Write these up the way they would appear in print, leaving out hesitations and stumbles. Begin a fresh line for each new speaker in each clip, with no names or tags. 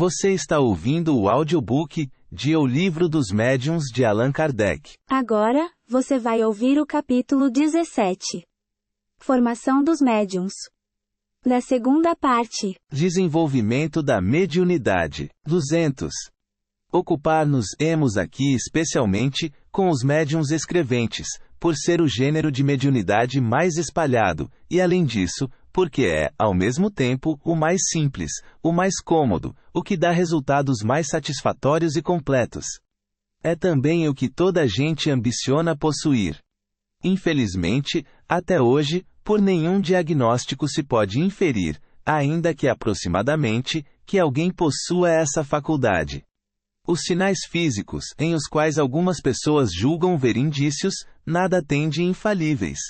Você está ouvindo o audiobook de O Livro dos Médiuns de Allan Kardec.
Agora, você vai ouvir o capítulo 17. Formação dos médiuns. Da segunda parte.
Desenvolvimento da mediunidade. 200. Ocupar-nos-emos aqui especialmente com os médiuns escreventes, por ser o gênero de mediunidade mais espalhado, e além disso, porque é, ao mesmo tempo, o mais simples, o mais cômodo, o que dá resultados mais satisfatórios e completos. É também o que toda gente ambiciona possuir. Infelizmente, até hoje, por nenhum diagnóstico se pode inferir, ainda que aproximadamente, que alguém possua essa faculdade. Os sinais físicos, em os quais algumas pessoas julgam ver indícios, nada têm de infalíveis.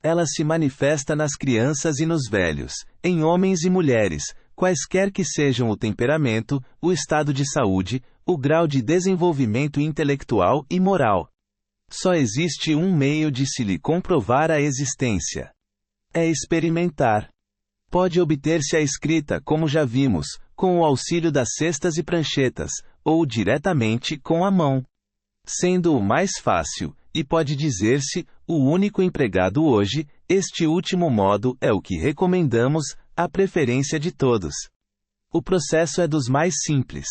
Ela se manifesta nas crianças e nos velhos, em homens e mulheres, quaisquer que sejam o temperamento, o estado de saúde, o grau de desenvolvimento intelectual e moral. Só existe um meio de se lhe comprovar a existência. É experimentar. Pode obter-se a escrita, como já vimos, com o auxílio das cestas e pranchetas, ou diretamente com a mão. Sendo o mais fácil, e pode dizer-se, o único empregado hoje, este último modo é o que recomendamos, à preferência de todos. O processo é dos mais simples.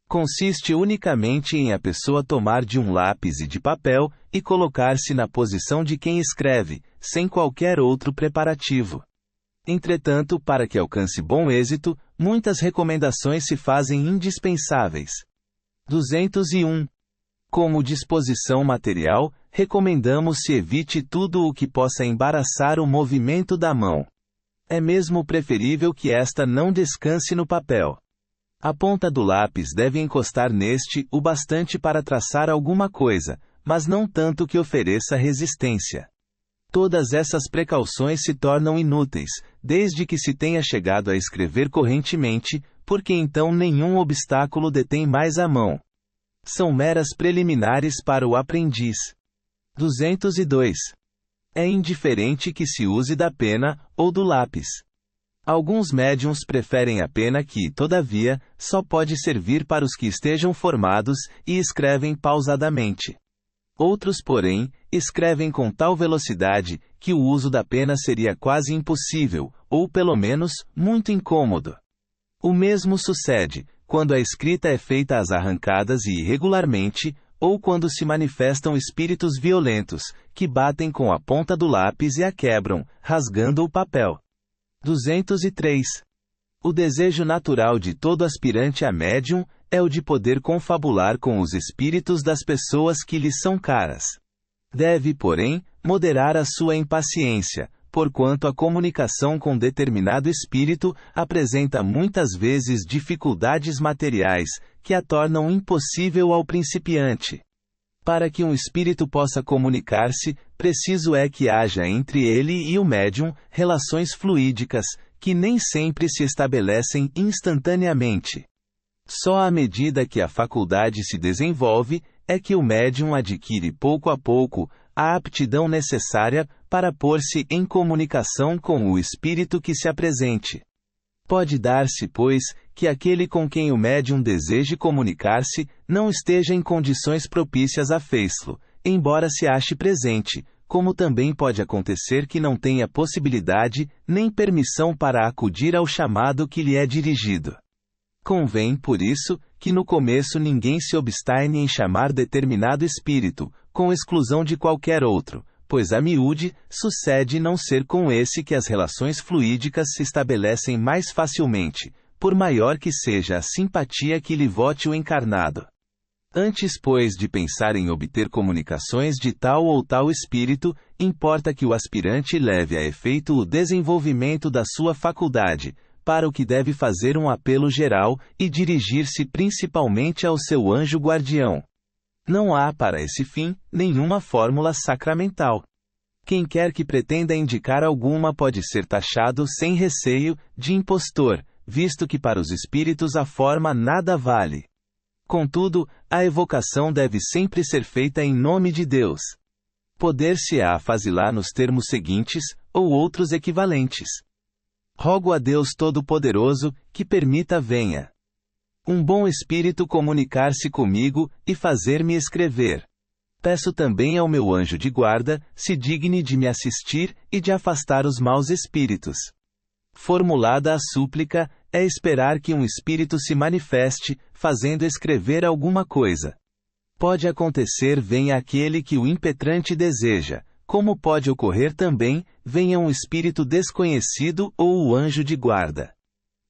Consiste unicamente em a pessoa tomar de um lápis e de papel, e colocar-se na posição de quem escreve, sem qualquer outro preparativo. Entretanto, para que alcance bom êxito, muitas recomendações se fazem indispensáveis. 201. Como disposição material, recomendamos se evite tudo o que possa embaraçar o movimento da mão. É mesmo preferível que esta não descanse no papel. A ponta do lápis deve encostar neste o bastante para traçar alguma coisa, mas não tanto que ofereça resistência. Todas essas precauções se tornam inúteis, desde que se tenha chegado a escrever correntemente, porque então nenhum obstáculo detém mais a mão. São meras preliminares para o aprendiz. 202. É indiferente que se use da pena, ou do lápis. Alguns médiuns preferem a pena que, todavia, só pode servir para os que estejam formados, e escrevem pausadamente. Outros, porém, escrevem com tal velocidade, que o uso da pena seria quase impossível, ou pelo menos, muito incômodo. O mesmo sucede, quando a escrita é feita às arrancadas e irregularmente, ou quando se manifestam espíritos violentos, que batem com a ponta do lápis e a quebram, rasgando o papel. 203. O desejo natural de todo aspirante a médium, é o de poder confabular com os espíritos das pessoas que lhe são caras. Deve, porém, moderar a sua impaciência, porquanto a comunicação com determinado espírito apresenta muitas vezes dificuldades materiais, que a tornam impossível ao principiante. Para que um espírito possa comunicar-se, preciso é que haja entre ele e o médium relações fluídicas, que nem sempre se estabelecem instantaneamente. Só à medida que a faculdade se desenvolve, é que o médium adquire pouco a pouco a aptidão necessária para pôr-se em comunicação com o espírito que se apresente. Pode dar-se, pois, que aquele com quem o médium deseje comunicar-se não esteja em condições propícias a fê-lo, embora se ache presente, como também pode acontecer que não tenha possibilidade nem permissão para acudir ao chamado que lhe é dirigido. Convém, por isso, que no começo ninguém se obstine em chamar determinado espírito, com exclusão de qualquer outro, pois a miúde, sucede não ser com esse que as relações fluídicas se estabelecem mais facilmente, por maior que seja a simpatia que lhe vote o encarnado. Antes, pois, de pensar em obter comunicações de tal ou tal espírito, importa que o aspirante leve a efeito o desenvolvimento da sua faculdade, para o que deve fazer um apelo geral, e dirigir-se principalmente ao seu anjo guardião. Não há, para esse fim, nenhuma fórmula sacramental. Quem quer que pretenda indicar alguma pode ser taxado sem receio de impostor, visto que para os espíritos a forma nada vale. Contudo, a evocação deve sempre ser feita em nome de Deus. Poder-se-á fazilar nos termos seguintes, ou outros equivalentes. Rogo a Deus Todo-Poderoso, que permita venha. Um bom espírito comunicar-se comigo e fazer-me escrever. Peço também ao meu anjo de guarda, se digne de me assistir e de afastar os maus espíritos. Formulada a súplica, é esperar que um espírito se manifeste, fazendo escrever alguma coisa. Pode acontecer venha aquele que o impetrante deseja, como pode ocorrer também, venha um espírito desconhecido ou o anjo de guarda.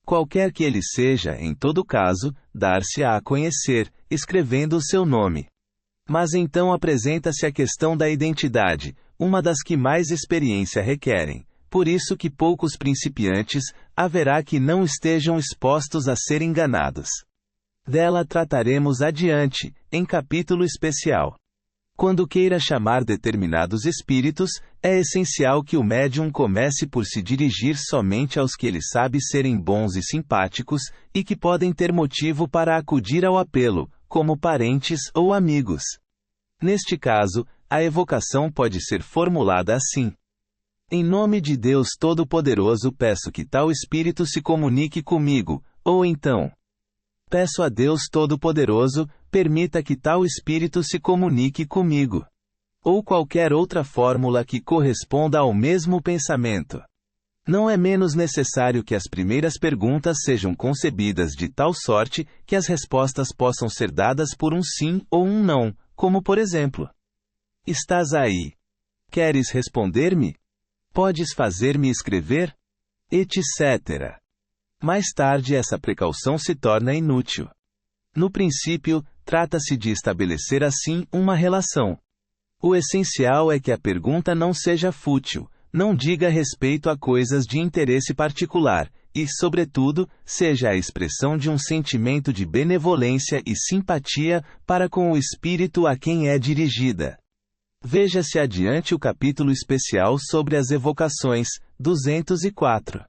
Qualquer que ele seja, em todo caso, dar-se-á a conhecer, escrevendo o seu nome. Mas então apresenta-se a questão da identidade, uma das que mais experiência requerem, por isso que poucos principiantes haverá que não estejam expostos a ser enganados. Dela trataremos adiante, em capítulo especial. Quando queira chamar determinados espíritos, é essencial que o médium comece por se dirigir somente aos que ele sabe serem bons e simpáticos, e que podem ter motivo para acudir ao apelo, como parentes ou amigos. Neste caso, a evocação pode ser formulada assim: em nome de Deus Todo-Poderoso peço que tal espírito se comunique comigo, ou então, peço a Deus Todo-Poderoso, permita que tal espírito se comunique comigo. Ou qualquer outra fórmula que corresponda ao mesmo pensamento. Não é menos necessário que as primeiras perguntas sejam concebidas de tal sorte que as respostas possam ser dadas por um sim ou um não, como por exemplo: estás aí? Queres responder-me? Podes fazer-me escrever? Etc. Mais tarde essa precaução se torna inútil. No princípio, trata-se de estabelecer assim uma relação. O essencial é que a pergunta não seja fútil, não diga respeito a coisas de interesse particular, e, sobretudo, seja a expressão de um sentimento de benevolência e simpatia para com o espírito a quem é dirigida. Veja-se adiante o capítulo especial sobre as evocações, 204.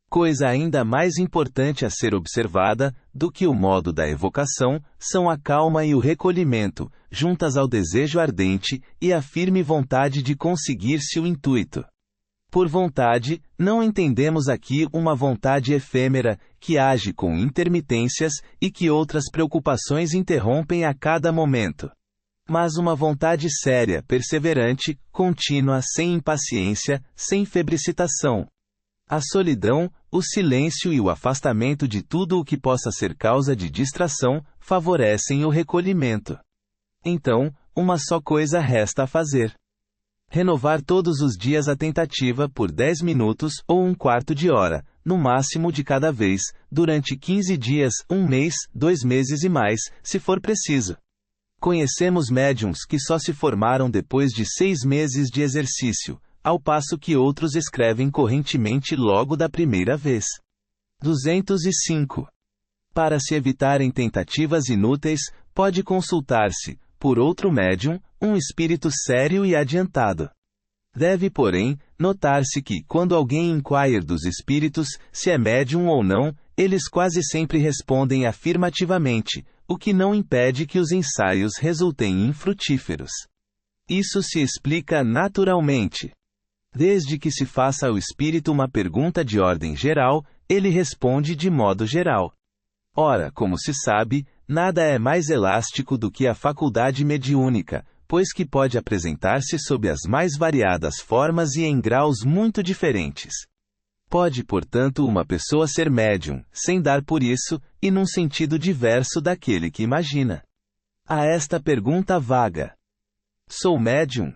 Coisa ainda mais importante a ser observada, do que o modo da evocação, são a calma e o recolhimento, juntas ao desejo ardente, e a firme vontade de conseguir-se o intuito. Por vontade, não entendemos aqui uma vontade efêmera, que age com intermitências, e que outras preocupações interrompem a cada momento. Mas uma vontade séria, perseverante, contínua, sem impaciência, sem febricitação. A solidão, o silêncio e o afastamento de tudo o que possa ser causa de distração, favorecem o recolhimento. Então, uma só coisa resta a fazer. Renovar todos os dias a tentativa por 10 minutos ou um quarto de hora, no máximo de cada vez, durante 15 dias, 1 mês, 2 meses e mais, se for preciso. Conhecemos médiuns que só se formaram depois de 6 meses de exercício, ao passo que outros escrevem correntemente logo da primeira vez. 205. Para se evitarem tentativas inúteis, pode consultar-se, por outro médium, um espírito sério e adiantado. Deve, porém, notar-se que, quando alguém inquire dos espíritos, se é médium ou não, eles quase sempre respondem afirmativamente, o que não impede que os ensaios resultem infrutíferos. Isso se explica naturalmente. Desde que se faça ao espírito uma pergunta de ordem geral, ele responde de modo geral. Ora, como se sabe, nada é mais elástico do que a faculdade mediúnica, pois que pode apresentar-se sob as mais variadas formas e em graus muito diferentes. Pode, portanto, uma pessoa ser médium, sem dar por isso, e num sentido diverso daquele que imagina. A esta pergunta vaga: sou médium?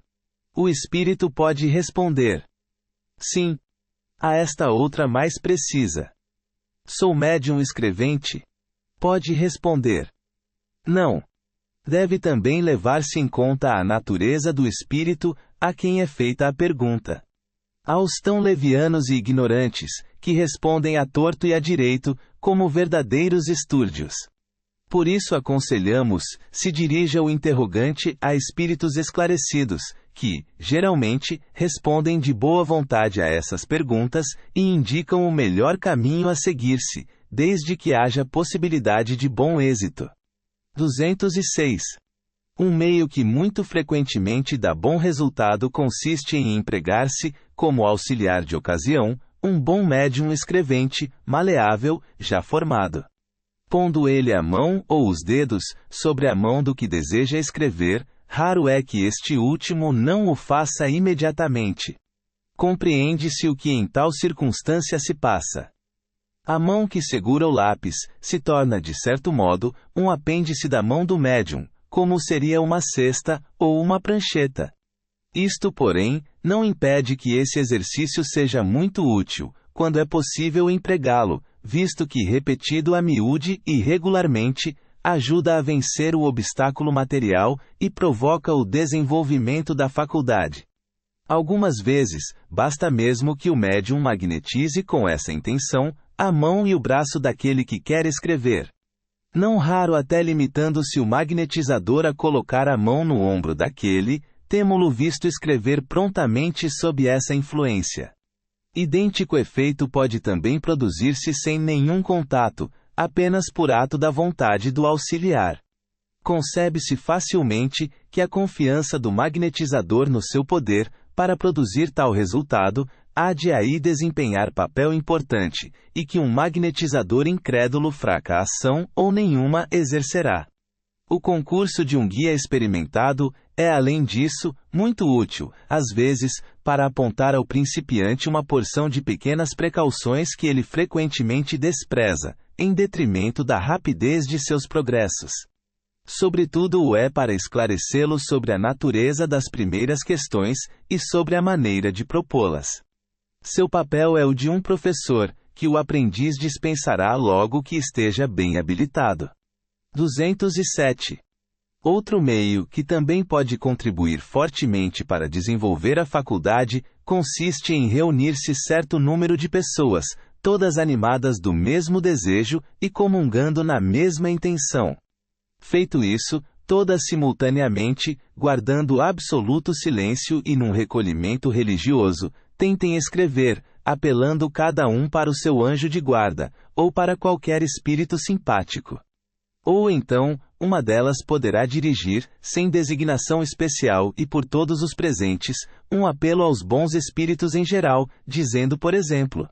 O espírito pode responder: sim. A esta outra mais precisa: sou médium escrevente? Pode responder: não. Deve também levar-se em conta a natureza do espírito a quem é feita a pergunta. Aos tão levianos e ignorantes, que respondem a torto e a direito, como verdadeiros estúrdios. Por isso aconselhamos, se dirija o interrogante a espíritos esclarecidos, que, geralmente, respondem de boa vontade a essas perguntas e indicam o melhor caminho a seguir-se, desde que haja possibilidade de bom êxito. 206. Um meio que muito frequentemente dá bom resultado consiste em empregar-se, como auxiliar de ocasião, um bom médium escrevente, maleável, já formado. Pondo ele a mão ou os dedos sobre a mão do que deseja escrever, raro é que este último não o faça imediatamente. Compreende-se o que em tal circunstância se passa. A mão que segura o lápis se torna, de certo modo, um apêndice da mão do médium, como seria uma cesta ou uma prancheta. Isto, porém, não impede que esse exercício seja muito útil, quando é possível empregá-lo, visto que repetido a miúde e regularmente, ajuda a vencer o obstáculo material e provoca o desenvolvimento da faculdade. Algumas vezes, basta mesmo que o médium magnetize com essa intenção a mão e o braço daquele que quer escrever. Não raro até limitando-se o magnetizador a colocar a mão no ombro daquele, temo-lo visto escrever prontamente sob essa influência. Idêntico efeito pode também produzir-se sem nenhum contato, apenas por ato da vontade do auxiliar. Concebe-se facilmente que a confiança do magnetizador no seu poder, para produzir tal resultado, há de aí desempenhar papel importante, e que um magnetizador incrédulo fraca ação ou nenhuma exercerá. O concurso de um guia experimentado é, além disso, muito útil, às vezes, para apontar ao principiante uma porção de pequenas precauções que ele frequentemente despreza, em detrimento da rapidez de seus progressos. Sobretudo o é para esclarecê-lo sobre a natureza das primeiras questões e sobre a maneira de propô-las. Seu papel é o de um professor, que o aprendiz dispensará logo que esteja bem habilitado. 207. Outro meio que também pode contribuir fortemente para desenvolver a faculdade, consiste em reunir-se certo número de pessoas, todas animadas do mesmo desejo e comungando na mesma intenção. Feito isso, todas simultaneamente, guardando absoluto silêncio e num recolhimento religioso, tentem escrever, apelando cada um para o seu anjo de guarda, ou para qualquer espírito simpático. Ou então, uma delas poderá dirigir, sem designação especial e por todos os presentes, um apelo aos bons espíritos em geral, dizendo por exemplo: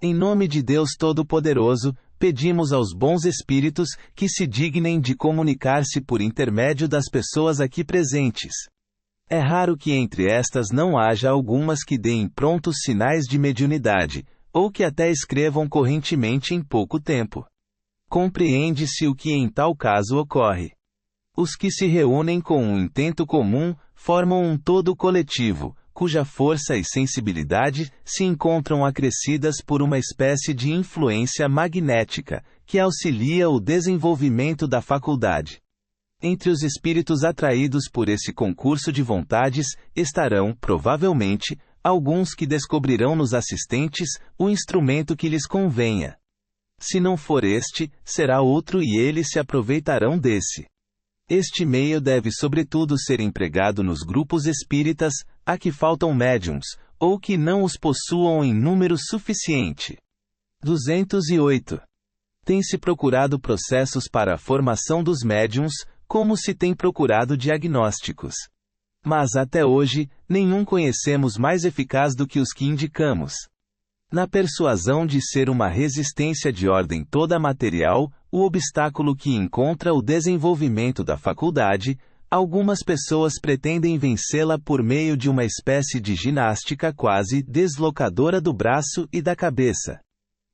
em nome de Deus Todo-Poderoso, pedimos aos bons espíritos que se dignem de comunicar-se por intermédio das pessoas aqui presentes. É raro que entre estas não haja algumas que deem prontos sinais de mediunidade, ou que até escrevam correntemente em pouco tempo. Compreende-se o que em tal caso ocorre. Os que se reúnem com um intento comum, formam um todo coletivo, cuja força e sensibilidade se encontram acrescidas por uma espécie de influência magnética, que auxilia o desenvolvimento da faculdade. Entre os espíritos atraídos por esse concurso de vontades, estarão, provavelmente, alguns que descobrirão nos assistentes o instrumento que lhes convenha. Se não for este, será outro e eles se aproveitarão desse. Este meio deve sobretudo ser empregado nos grupos espíritas, a que faltam médiums, ou que não os possuam em número suficiente. 208. Tem-se procurado processos para a formação dos médiums, como se tem procurado diagnósticos. Mas até hoje, nenhum conhecemos mais eficaz do que os que indicamos. Na persuasão de ser uma resistência de ordem toda material, o obstáculo que encontra o desenvolvimento da faculdade, algumas pessoas pretendem vencê-la por meio de uma espécie de ginástica quase deslocadora do braço e da cabeça.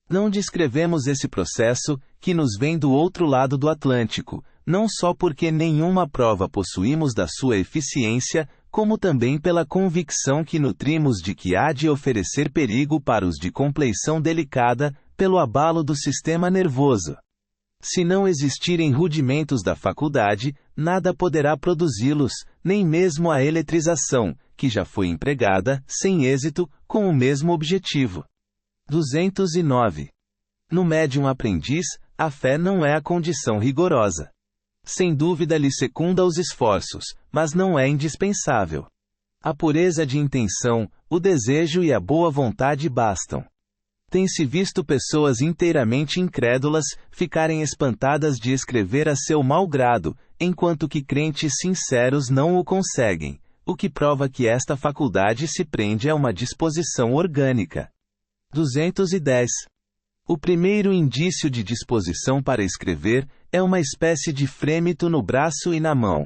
Não descrevemos esse processo, que nos vem do outro lado do Atlântico, não só porque nenhuma prova possuímos da sua eficiência, como também pela convicção que nutrimos de que há de oferecer perigo para os de compleição delicada, pelo abalo do sistema nervoso. Se não existirem rudimentos da faculdade, nada poderá produzi-los, nem mesmo a eletrização, que já foi empregada, sem êxito, com o mesmo objetivo. 209. No médium aprendiz, a fé não é a condição rigorosa. Sem dúvida lhe secunda os esforços, mas não é indispensável. A pureza de intenção, o desejo e a boa vontade bastam. Tem-se visto pessoas inteiramente incrédulas ficarem espantadas de escrever a seu mau grado, enquanto que crentes sinceros não o conseguem, o que prova que esta faculdade se prende a uma disposição orgânica. 210. O primeiro indício de disposição para escrever é uma espécie de frêmito no braço e na mão.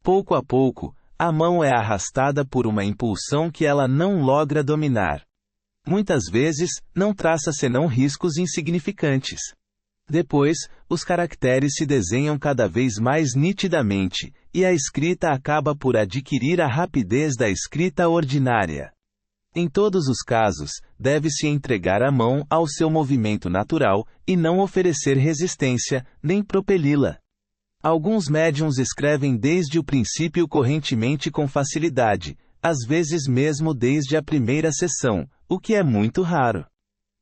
Pouco a pouco, a mão é arrastada por uma impulsão que ela não logra dominar. Muitas vezes, não traça senão riscos insignificantes. Depois, os caracteres se desenham cada vez mais nitidamente, e a escrita acaba por adquirir a rapidez da escrita ordinária. Em todos os casos, deve-se entregar a mão ao seu movimento natural, e não oferecer resistência, nem propeli-la. Alguns médiuns escrevem desde o princípio correntemente com facilidade, às vezes mesmo desde a primeira sessão, o que é muito raro.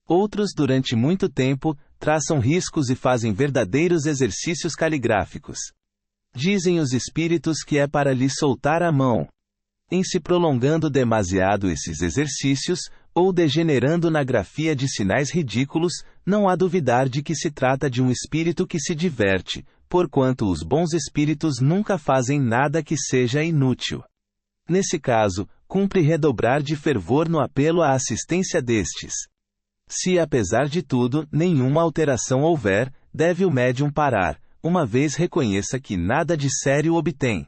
Outros, durante muito tempo, traçam riscos e fazem verdadeiros exercícios caligráficos. Dizem os espíritos que é para lhe soltar a mão. Em se prolongando demasiado esses exercícios, ou degenerando na grafia de sinais ridículos, não há duvidar de que se trata de um espírito que se diverte, porquanto os bons espíritos nunca fazem nada que seja inútil. Nesse caso, cumpre redobrar de fervor no apelo à assistência destes. Se, apesar de tudo, nenhuma alteração houver, deve o médium parar, uma vez reconheça que nada de sério obtém.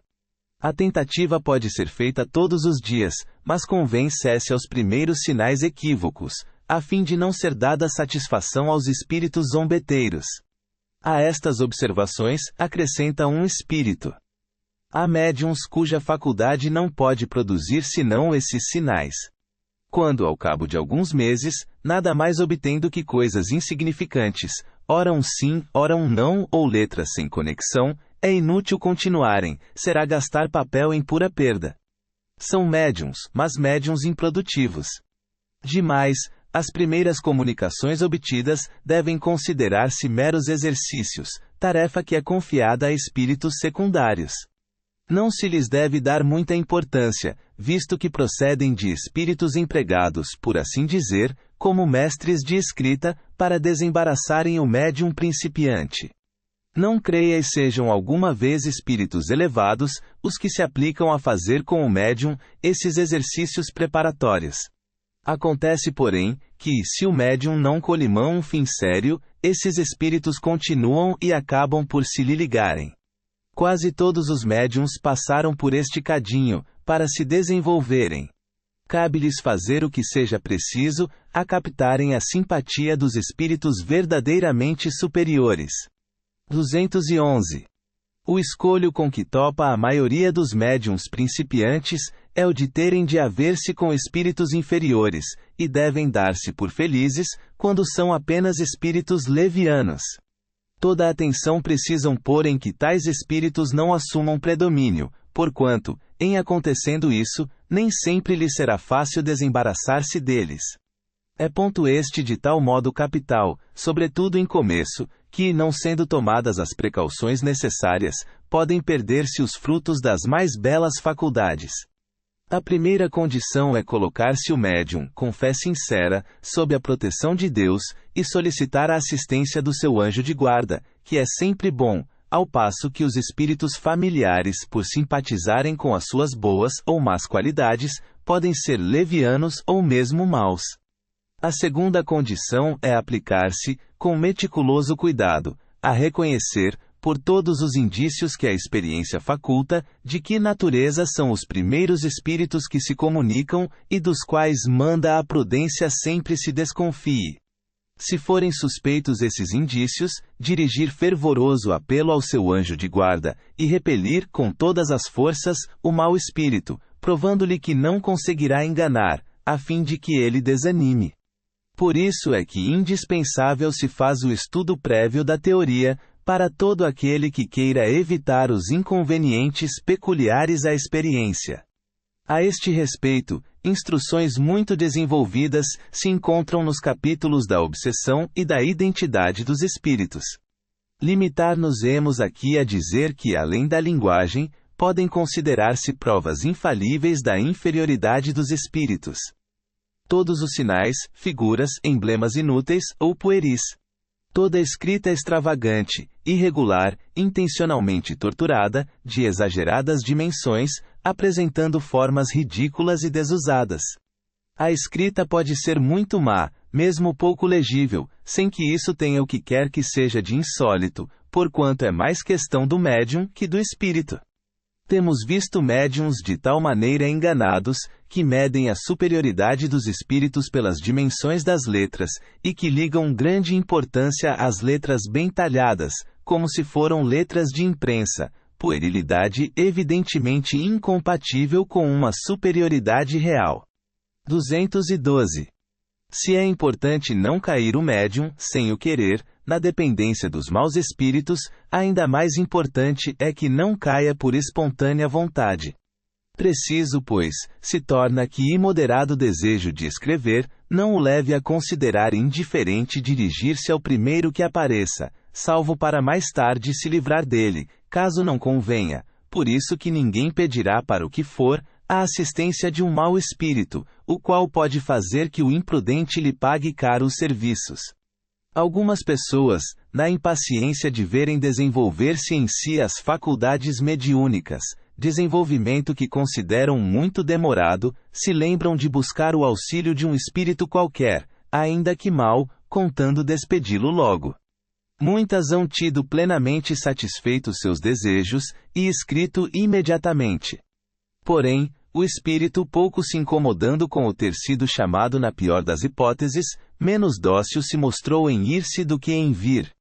A tentativa pode ser feita todos os dias, mas convém cesse aos primeiros sinais equívocos, a fim de não ser dada satisfação aos espíritos zombeteiros. A estas observações, acrescenta um espírito. Há médiuns cuja faculdade não pode produzir senão esses sinais. Quando, ao cabo de alguns meses, nada mais obtém do que coisas insignificantes, ora um sim, ora um não, ou letras sem conexão, é inútil continuarem, será gastar papel em pura perda. São médiuns, mas médiuns improdutivos. Demais, as primeiras comunicações obtidas devem considerar-se meros exercícios, tarefa que é confiada a espíritos secundários. Não se lhes deve dar muita importância, visto que procedem de espíritos empregados, por assim dizer, como mestres de escrita, para desembaraçarem o médium principiante. Não creias sejam alguma vez espíritos elevados, os que se aplicam a fazer com o médium esses exercícios preparatórios. Acontece, porém, que, se o médium não colimão um fim sério, esses espíritos continuam e acabam por se lhe ligarem. Quase todos os médiuns passaram por este cadinho, para se desenvolverem. Cabe-lhes fazer o que seja preciso, a captarem a simpatia dos espíritos verdadeiramente superiores. 211. O escolho com que topa a maioria dos médiuns principiantes, é o de terem de haver-se com espíritos inferiores, e devem dar-se por felizes, quando são apenas espíritos levianos. Toda a atenção precisam pôr em que tais espíritos não assumam predomínio, porquanto, em acontecendo isso, nem sempre lhe será fácil desembaraçar-se deles. É ponto este de tal modo capital, sobretudo em começo, que, não sendo tomadas as precauções necessárias, podem perder-se os frutos das mais belas faculdades. A primeira condição é colocar-se o médium, com fé sincera, sob a proteção de Deus, e solicitar a assistência do seu anjo de guarda, que é sempre bom, ao passo que os espíritos familiares, por simpatizarem com as suas boas ou más qualidades, podem ser levianos ou mesmo maus. A segunda condição é aplicar-se, com meticuloso cuidado, a reconhecer, por todos os indícios que a experiência faculta, de que natureza são os primeiros espíritos que se comunicam, e dos quais manda a prudência sempre se desconfie. Se forem suspeitos esses indícios, dirigir fervoroso apelo ao seu anjo de guarda, e repelir, com todas as forças, o mau espírito, provando-lhe que não conseguirá enganar, a fim de que ele desanime. Por isso é que indispensável se faz o estudo prévio da teoria, para todo aquele que queira evitar os inconvenientes peculiares à experiência. A este respeito, instruções muito desenvolvidas se encontram nos capítulos da obsessão e da identidade dos espíritos. Limitar-nos-emos aqui a dizer que, além da linguagem, podem considerar-se provas infalíveis da inferioridade dos espíritos. Todos os sinais, figuras, emblemas inúteis ou pueris. Toda escrita extravagante, irregular, intencionalmente torturada, de exageradas dimensões, apresentando formas ridículas e desusadas. A escrita pode ser muito má, mesmo pouco legível, sem que isso tenha o que quer que seja de insólito, porquanto é mais questão do médium que do espírito. Temos visto médiuns de tal maneira enganados, que medem a superioridade dos espíritos pelas dimensões das letras, e que ligam grande importância às letras bem talhadas, como se foram letras de imprensa, puerilidade evidentemente incompatível com uma superioridade real. 212. Se é importante não cair o médium, sem o querer, na dependência dos maus espíritos, ainda mais importante é que não caia por espontânea vontade. Preciso, pois, se torna que imoderado desejo de escrever, não o leve a considerar indiferente dirigir-se ao primeiro que apareça, salvo para mais tarde se livrar dele, caso não convenha, por isso que ninguém pedirá para o que for, a assistência de um mau espírito, o qual pode fazer que o imprudente lhe pague caro os serviços. Algumas pessoas, na impaciência de verem desenvolver-se em si as faculdades mediúnicas, desenvolvimento que consideram muito demorado, se lembram de buscar o auxílio de um espírito qualquer, ainda que mau, contando despedi-lo logo. Muitas hão tido plenamente satisfeitos seus desejos, e escrito imediatamente. Porém, o espírito, pouco se incomodando com o ter sido chamado na pior das hipóteses, menos dócil se mostrou em ir-se do que em vir.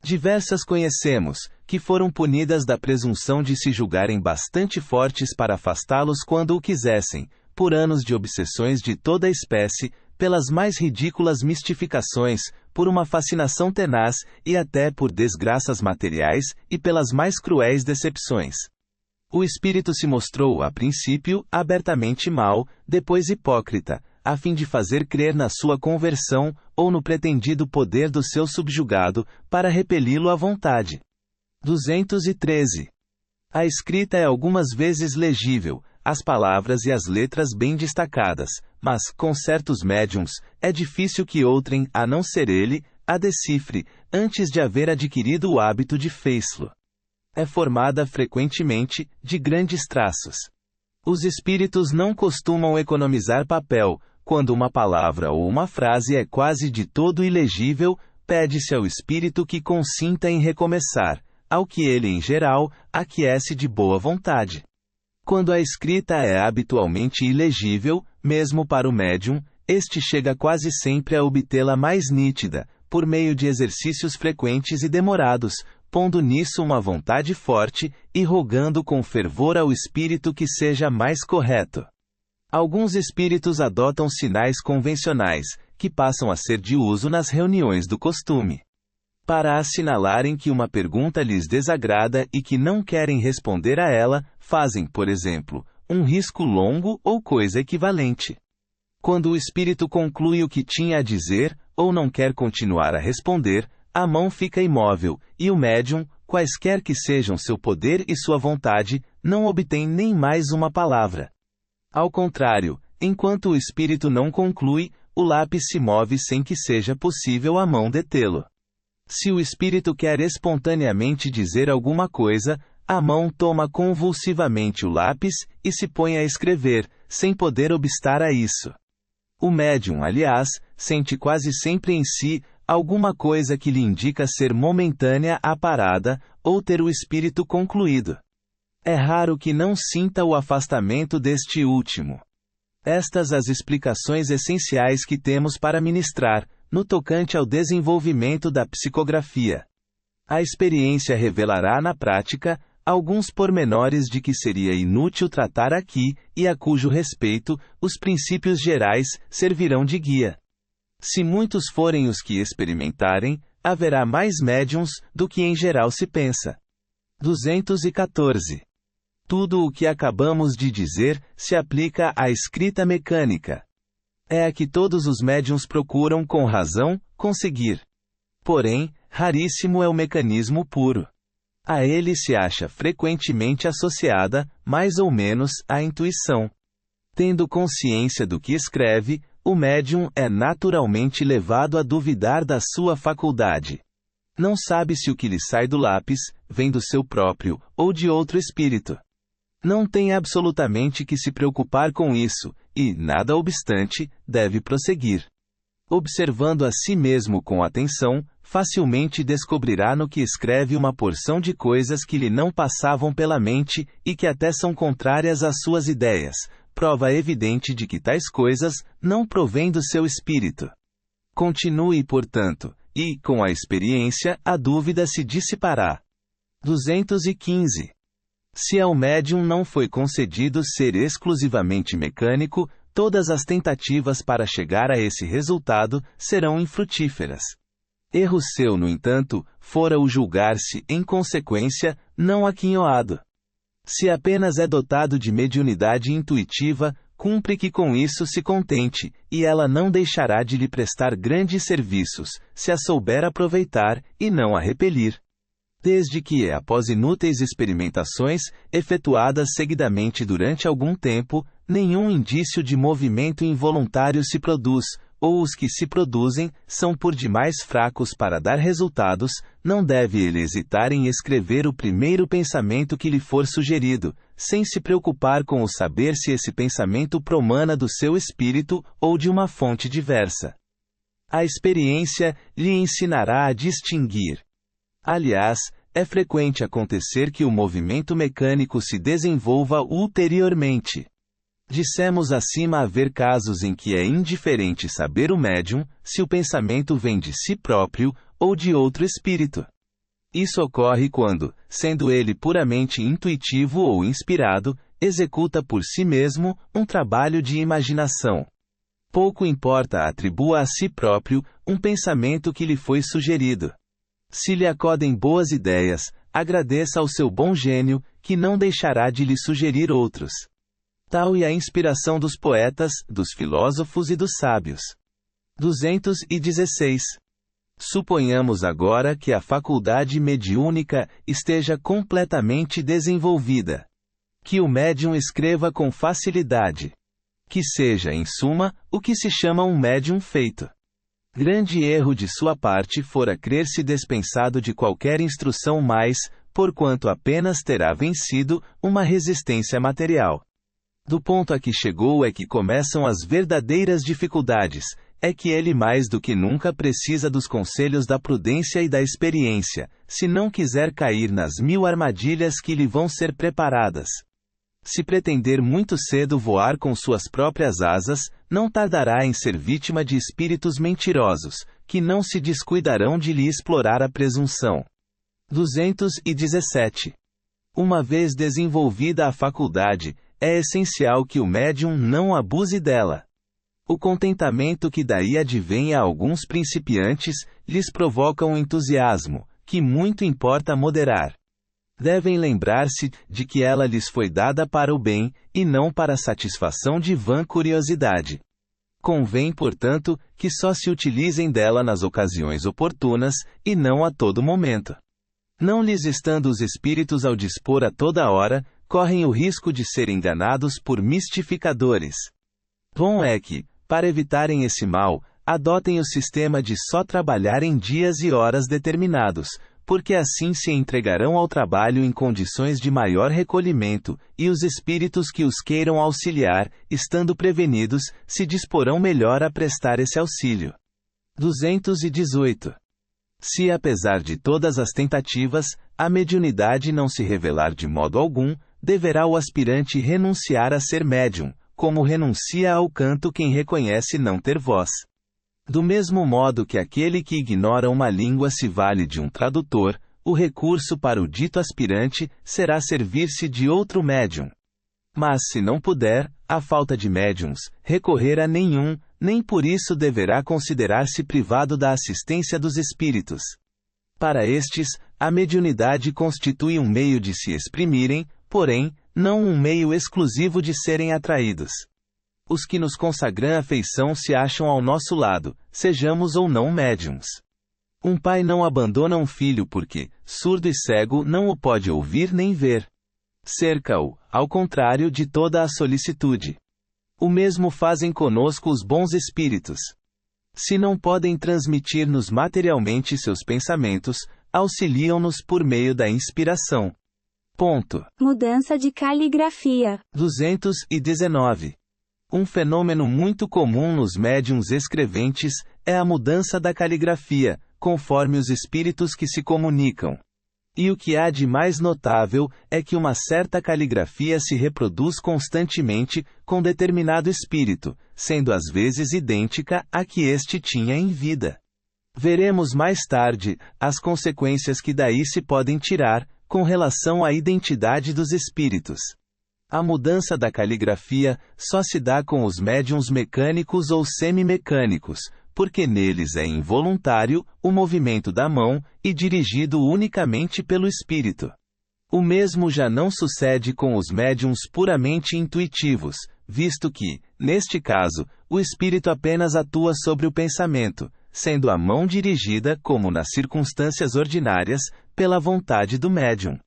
Diversas conhecemos, que foram punidas da presunção de se julgarem bastante fortes para afastá-los quando o quisessem, por anos de obsessões de toda a espécie, pelas mais ridículas mistificações, por uma fascinação tenaz, e até por desgraças materiais, e pelas mais cruéis decepções. O espírito se mostrou, a princípio, abertamente mau, depois hipócrita, a fim de fazer crer na sua conversão, ou no pretendido poder do seu subjugado, para repeli-lo à vontade. 213. A escrita é algumas vezes legível, as palavras e as letras bem destacadas, mas, com certos médiuns, é difícil que outrem, a não ser ele, a decifre, antes de haver adquirido o hábito de feiço. É formada frequentemente, de grandes traços. Os espíritos não costumam economizar papel, quando uma palavra ou uma frase é quase de todo ilegível, pede-se ao espírito que consinta em recomeçar, ao que ele, em geral, aquece de boa vontade. Quando a escrita é habitualmente ilegível, mesmo para o médium, este chega quase sempre a obtê-la mais nítida, por meio de exercícios frequentes e demorados, pondo nisso uma vontade forte, e rogando com fervor ao espírito que seja mais correto. Alguns espíritos adotam sinais convencionais, que passam a ser de uso nas reuniões do costume. Para assinalarem que uma pergunta lhes desagrada e que não querem responder a ela, fazem, por exemplo, um risco longo ou coisa equivalente. Quando o espírito conclui o que tinha a dizer, ou não quer continuar a responder, a mão fica imóvel, e o médium, quaisquer que sejam seu poder e sua vontade, não obtém nem mais uma palavra. Ao contrário, enquanto o espírito não conclui, o lápis se move sem que seja possível a mão detê-lo. Se o espírito quer espontaneamente dizer alguma coisa, a mão toma convulsivamente o lápis e se põe a escrever, sem poder obstar a isso. O médium, aliás, sente quase sempre em si alguma coisa que lhe indica ser momentânea a parada, ou ter o espírito concluído. É raro que não sinta o afastamento deste último. Estas as explicações essenciais que temos para ministrar, no tocante ao desenvolvimento da psicografia. A experiência revelará na prática alguns pormenores de que seria inútil tratar aqui, e a cujo respeito, os princípios gerais servirão de guia. Se muitos forem os que experimentarem, haverá mais médiuns do que em geral se pensa. 214. Tudo o que acabamos de dizer se aplica à escrita mecânica. É a que todos os médiuns procuram com razão conseguir. Porém, raríssimo é o mecanismo puro. A ele se acha frequentemente associada, mais ou menos, a intuição. Tendo consciência do que escreve, o médium é naturalmente levado a duvidar da sua faculdade. Não sabe se o que lhe sai do lápis vem do seu próprio ou de outro espírito. Não tem absolutamente que se preocupar com isso, e, nada obstante, deve prosseguir. Observando a si mesmo com atenção, facilmente descobrirá no que escreve uma porção de coisas que lhe não passavam pela mente e que até são contrárias às suas ideias, prova evidente de que tais coisas não provêm do seu espírito. Continue, portanto, e, com a experiência, a dúvida se dissipará. 215. Se ao médium não foi concedido ser exclusivamente mecânico, todas as tentativas para chegar a esse resultado serão infrutíferas. Erro seu, no entanto, fora o julgar-se, em consequência, não aquinhoado. Se apenas é dotado de mediunidade intuitiva, cumpre que com isso se contente, e ela não deixará de lhe prestar grandes serviços, se a souber aproveitar, e não a repelir. Desde que, após inúteis experimentações, efetuadas seguidamente durante algum tempo, nenhum indício de movimento involuntário se produz, ou os que se produzem, são por demais fracos para dar resultados, não deve ele hesitar em escrever o primeiro pensamento que lhe for sugerido, sem se preocupar com o saber se esse pensamento promana do seu espírito ou de uma fonte diversa. A experiência lhe ensinará a distinguir. Aliás, é frequente acontecer que o movimento mecânico se desenvolva ulteriormente. Dissemos acima haver casos em que é indiferente saber o médium, se o pensamento vem de si próprio, ou de outro espírito. Isso ocorre quando, sendo ele puramente intuitivo ou inspirado, executa por si mesmo um trabalho de imaginação. Pouco importa atribua a si próprio um pensamento que lhe foi sugerido. Se lhe acodem boas ideias, agradeça ao seu bom gênio, que não deixará de lhe sugerir outros. Tal é a inspiração dos poetas, dos filósofos e dos sábios. 216. Suponhamos agora que a faculdade mediúnica esteja completamente desenvolvida. Que o médium escreva com facilidade. Que seja, em suma, o que se chama um médium feito. Grande erro de sua parte fora crer-se dispensado de qualquer instrução mais, porquanto apenas terá vencido uma resistência material. Do ponto a que chegou é que começam as verdadeiras dificuldades, é que ele mais do que nunca precisa dos conselhos da prudência e da experiência, se não quiser cair nas 1000 armadilhas que lhe vão ser preparadas. Se pretender muito cedo voar com suas próprias asas, não tardará em ser vítima de espíritos mentirosos, que não se descuidarão de lhe explorar a presunção. 217. Uma vez desenvolvida a faculdade, é essencial que o médium não abuse dela. O contentamento que daí advém a alguns principiantes, lhes provoca um entusiasmo, que muito importa moderar. Devem lembrar-se de que ela lhes foi dada para o bem, e não para a satisfação de vã curiosidade. Convém, portanto, que só se utilizem dela nas ocasiões oportunas, e não a todo momento. Não lhes estando os espíritos ao dispor a toda hora, correm o risco de serem enganados por mistificadores. Bom é que, para evitarem esse mal, adotem o sistema de só trabalhar em dias e horas determinados, porque assim se entregarão ao trabalho em condições de maior recolhimento, e os espíritos que os queiram auxiliar, estando prevenidos, se disporão melhor a prestar esse auxílio. 218. Se apesar de todas as tentativas, a mediunidade não se revelar de modo algum, deverá o aspirante renunciar a ser médium, como renuncia ao canto quem reconhece não ter voz. Do mesmo modo que aquele que ignora uma língua se vale de um tradutor, o recurso para o dito aspirante será servir-se de outro médium. Mas se não puder, à falta de médiums, recorrer a nenhum, nem por isso deverá considerar-se privado da assistência dos espíritos. Para estes, a mediunidade constitui um meio de se exprimirem, porém, não um meio exclusivo de serem atraídos. Os que nos consagram afeição se acham ao nosso lado, sejamos ou não médiums. Um pai não abandona um filho porque, surdo e cego, não o pode ouvir nem ver. Cerca-o, ao contrário de toda a solicitude. O mesmo fazem conosco os bons espíritos. Se não podem transmitir-nos materialmente seus pensamentos, auxiliam-nos por meio da inspiração. Ponto.
Mudança de caligrafia.
219. Um fenômeno muito comum nos médiuns escreventes é a mudança da caligrafia, conforme os espíritos que se comunicam. E o que há de mais notável é que uma certa caligrafia se reproduz constantemente com determinado espírito, sendo às vezes idêntica à que este tinha em vida. Veremos mais tarde as consequências que daí se podem tirar com relação à identidade dos espíritos. A mudança da caligrafia só se dá com os médiuns mecânicos ou semimecânicos, porque neles é involuntário o movimento da mão e dirigido unicamente pelo espírito. O mesmo já não sucede com os médiuns puramente intuitivos, visto que, neste caso, o espírito apenas atua sobre o pensamento, sendo a mão dirigida, como nas circunstâncias ordinárias, pela vontade do médium.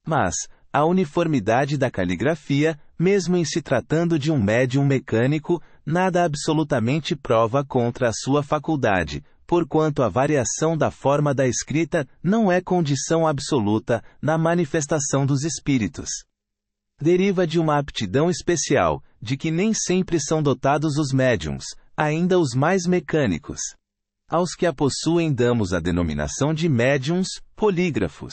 Mas, a uniformidade da caligrafia, mesmo em se tratando de um médium mecânico, nada absolutamente prova contra a sua faculdade, porquanto a variação da forma da escrita não é condição absoluta na manifestação dos espíritos. Deriva de uma aptidão especial, de que nem sempre são dotados os médiums, ainda os mais mecânicos. Aos que a possuem damos a denominação de médiums polígrafos.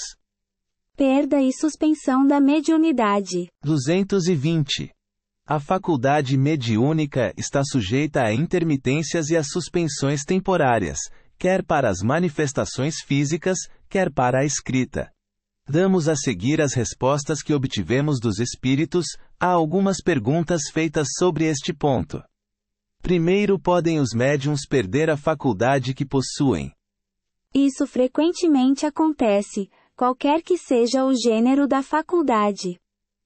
Perda e suspensão da mediunidade.
220. A faculdade mediúnica está sujeita a intermitências e a suspensões temporárias, quer para as manifestações físicas, quer para a escrita. Damos a seguir as respostas que obtivemos dos espíritos a algumas perguntas feitas sobre este ponto. Primeiro, podem os médiuns perder a faculdade que possuem?
Isso frequentemente acontece, qualquer que seja o gênero da faculdade.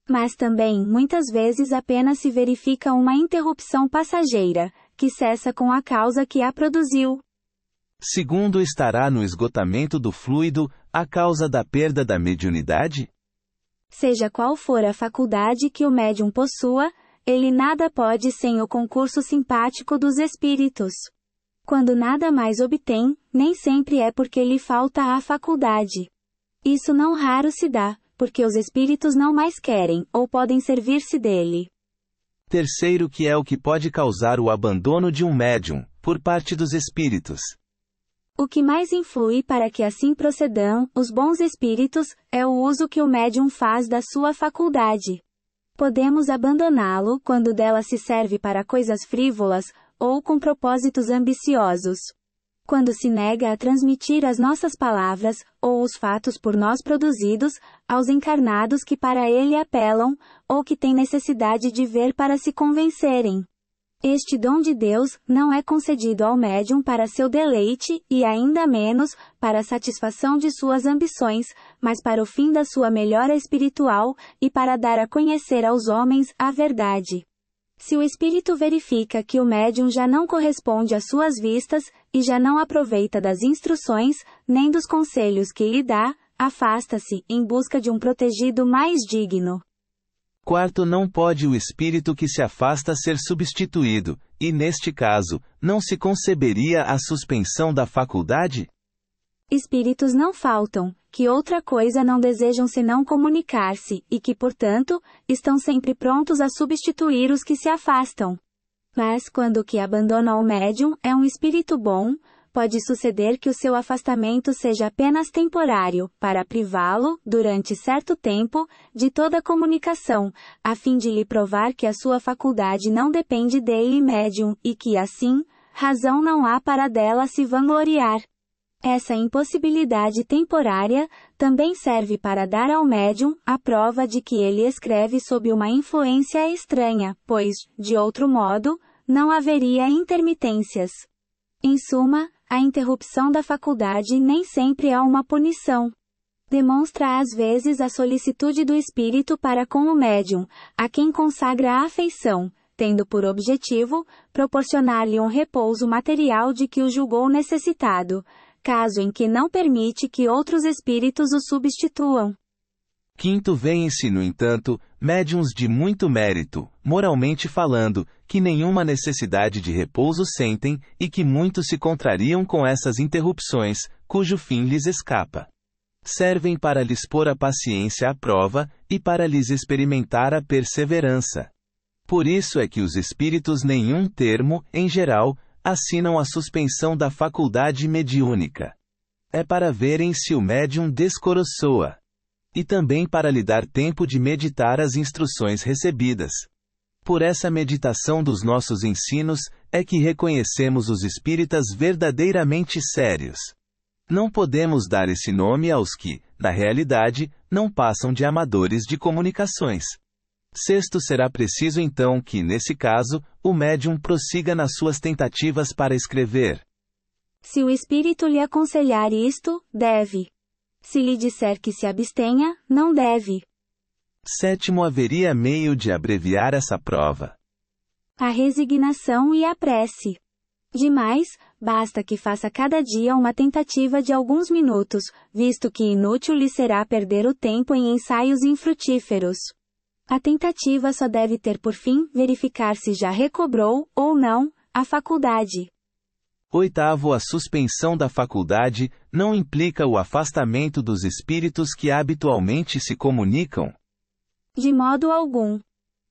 Mas também, muitas vezes apenas se verifica uma interrupção passageira, que cessa com a causa que a produziu.
Segundo, estará no esgotamento do fluido a causa da perda da mediunidade?
Seja qual for a faculdade que o médium possua, ele nada pode sem o concurso simpático dos espíritos. Quando nada mais obtém, nem sempre é porque lhe falta a faculdade. Isso não raro se dá, porque os espíritos não mais querem, ou podem servir-se dele.
Terceiro, que é o que pode causar o abandono de um médium, por parte dos espíritos?
O que mais influi para que assim procedam os bons espíritos, é o uso que o médium faz da sua faculdade. Podemos abandoná-lo quando dela se serve para coisas frívolas, ou com propósitos ambiciosos. Quando se nega a transmitir as nossas palavras, ou os fatos por nós produzidos, aos encarnados que para ele apelam, ou que têm necessidade de ver para se convencerem. Este dom de Deus não é concedido ao médium para seu deleite, e ainda menos, para a satisfação de suas ambições, mas para o fim da sua melhora espiritual, e para dar a conhecer aos homens a verdade. Se o espírito verifica que o médium já não corresponde às suas vistas, e já não aproveita das instruções, nem dos conselhos que lhe dá, afasta-se, em busca de um protegido mais digno.
Quarto, não pode o espírito que se afasta ser substituído, e neste caso, não se conceberia a suspensão da faculdade?
Espíritos não faltam, que outra coisa não desejam senão comunicar-se, e que, portanto, estão sempre prontos a substituir os que se afastam. Mas, quando o que abandona o médium é um espírito bom, pode suceder que o seu afastamento seja apenas temporário, para privá-lo, durante certo tempo, de toda comunicação, a fim de lhe provar que a sua faculdade não depende dele médium, e que, assim, razão não há para dela se vangloriar. Essa impossibilidade temporária também serve para dar ao médium a prova de que ele escreve sob uma influência estranha, pois, de outro modo, não haveria intermitências. Em suma, a interrupção da faculdade nem sempre é uma punição. Demonstra às vezes a solicitude do espírito para com o médium, a quem consagra a afeição, tendo por objetivo proporcionar-lhe um repouso material de que o julgou necessitado, caso em que não permite que outros espíritos o substituam.
Quinto, vêem-se, no entanto, médiuns de muito mérito, moralmente falando, que nenhuma necessidade de repouso sentem, e que muito se contrariam com essas interrupções, cujo fim lhes escapa. Servem para lhes pôr a paciência à prova, e para lhes experimentar a perseverança. Por isso é que os espíritos nenhum termo, em geral, assinam a suspensão da faculdade mediúnica. É para verem se o médium descoroçoa. E também para lhe dar tempo de meditar as instruções recebidas. Por essa meditação dos nossos ensinos, é que reconhecemos os espíritas verdadeiramente sérios. Não podemos dar esse nome aos que, na realidade, não passam de amadores de comunicações. Sexto, será preciso então que, nesse caso, o médium prossiga nas suas tentativas para escrever.
Se o espírito lhe aconselhar isto, deve. Se lhe disser que se abstenha, não deve.
Sétimo, haveria meio de abreviar essa prova.
A resignação e a prece. Demais, basta que faça cada dia uma tentativa de alguns minutos, visto que inútil lhe será perder o tempo em ensaios infrutíferos. A tentativa só deve ter por fim verificar se já recobrou, ou não, a faculdade.
Oitavo, a suspensão da faculdade não implica o afastamento dos espíritos que habitualmente se comunicam?
De modo algum.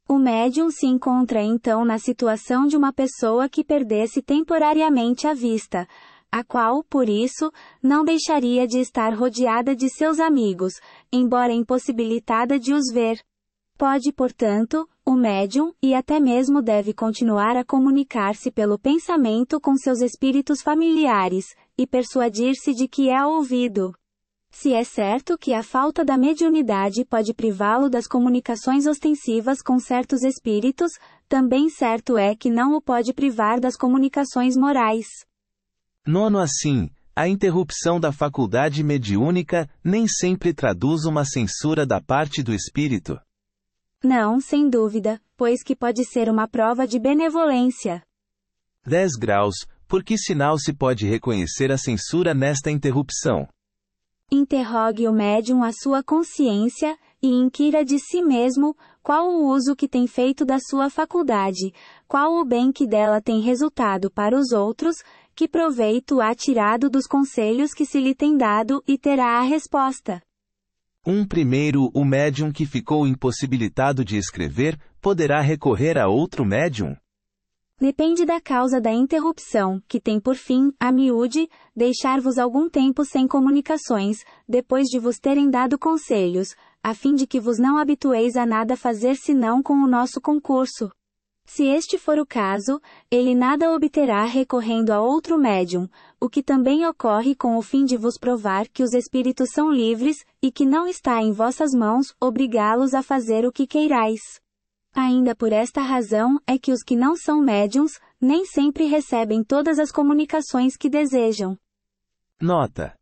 O médium se encontra então na situação de uma pessoa que perdesse temporariamente a vista, a qual, por isso, não deixaria de estar rodeada de seus amigos, embora impossibilitada de os ver. Pode, portanto, o médium, e até mesmo deve continuar a comunicar-se pelo pensamento com seus espíritos familiares, e persuadir-se de que é ouvido. Se é certo que a falta da mediunidade pode privá-lo das comunicações ostensivas com certos espíritos, também certo é que não o pode privar das comunicações morais.
Nono, assim, a interrupção da faculdade mediúnica nem sempre traduz uma censura da parte do espírito.
Não, sem dúvida, pois que pode ser uma prova de benevolência.
10 graus, por que sinal se pode reconhecer a censura nesta interrupção?
Interrogue o médium a sua consciência, e inquira de si mesmo, qual o uso que tem feito da sua faculdade, qual o bem que dela tem resultado para os outros, que proveito há tirado dos conselhos que se lhe tem dado, e terá a resposta.
Primeiro, o médium que ficou impossibilitado de escrever, poderá recorrer a outro médium?
Depende da causa da interrupção, que tem por fim, a miúde, deixar-vos algum tempo sem comunicações, depois de vos terem dado conselhos, a fim de que vos não habitueis a nada fazer senão com o nosso concurso. Se este for o caso, ele nada obterá recorrendo a outro médium, o que também ocorre com o fim de vos provar que os espíritos são livres, e que não está em vossas mãos obrigá-los a fazer o que queirais. Ainda por esta razão é que os que não são médiuns, nem sempre recebem todas as comunicações que desejam.
Nota: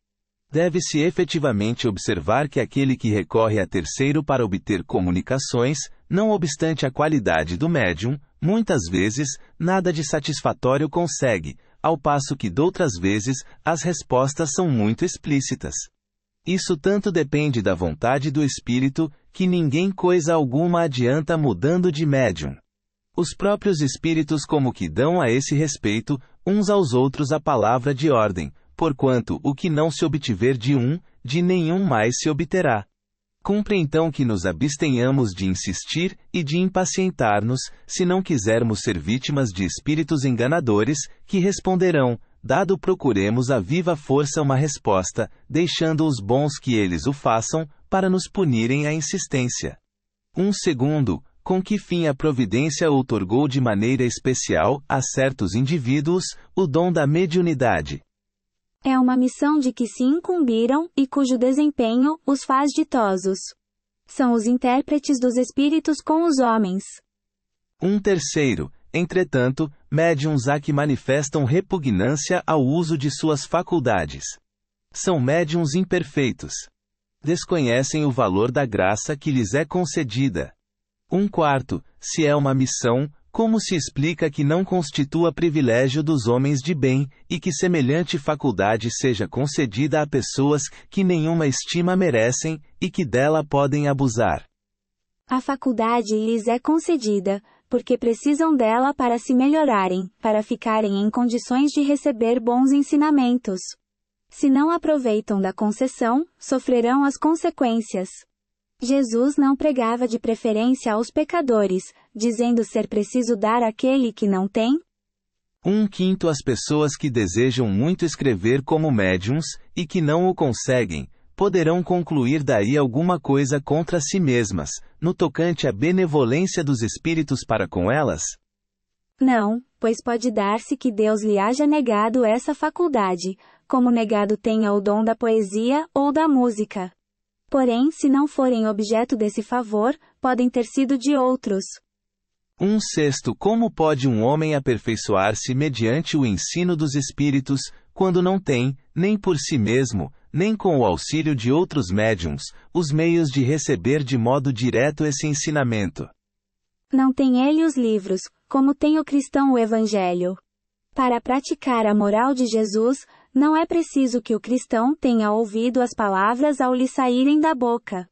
deve-se efetivamente observar que aquele que recorre a terceiro para obter comunicações, não obstante a qualidade do médium, muitas vezes, nada de satisfatório consegue, ao passo que doutras vezes, as respostas são muito explícitas. Isso tanto depende da vontade do espírito, que ninguém coisa alguma adianta mudando de médium. Os próprios espíritos como que dão a esse respeito, uns aos outros a palavra de ordem, porquanto o que não se obtiver de um, de nenhum mais se obterá. Cumpre então que nos abstenhamos de insistir e de impacientar-nos, se não quisermos ser vítimas de espíritos enganadores, que responderão, dado procuremos a viva força uma resposta, deixando os bons que eles o façam, para nos punirem a insistência. Segundo, com que fim a providência outorgou de maneira especial, a certos indivíduos, o dom da mediunidade.
É uma missão de que se incumbiram, e cujo desempenho os faz ditosos. São os intérpretes dos espíritos com os homens.
Terceiro, entretanto, médiuns há que manifestam repugnância ao uso de suas faculdades. São médiuns imperfeitos. Desconhecem o valor da graça que lhes é concedida. Quarto, se é uma missão, como se explica que não constitua privilégio dos homens de bem, e que semelhante faculdade seja concedida a pessoas que nenhuma estima merecem, e que dela podem abusar?
A faculdade lhes é concedida, porque precisam dela para se melhorarem, para ficarem em condições de receber bons ensinamentos. Se não aproveitam da concessão, sofrerão as consequências. Jesus não pregava de preferência aos pecadores, dizendo ser preciso dar àquele que não tem?
1/5 as pessoas que desejam muito escrever como médiums, e que não o conseguem, poderão concluir daí alguma coisa contra si mesmas, no tocante à benevolência dos espíritos para com elas?
Não, pois pode dar-se que Deus lhe haja negado essa faculdade, como negado tenha o dom da poesia ou da música. Porém, se não forem objeto desse favor, podem ter sido de outros.
1/6 Como pode um homem aperfeiçoar-se mediante o ensino dos espíritos, quando não tem, nem por si mesmo, nem com o auxílio de outros médiums, os meios de receber de modo direto esse ensinamento?
Não tem ele os livros, como tem o cristão o Evangelho. Para praticar a moral de Jesus, não é preciso que o cristão tenha ouvido as palavras ao lhe saírem da boca.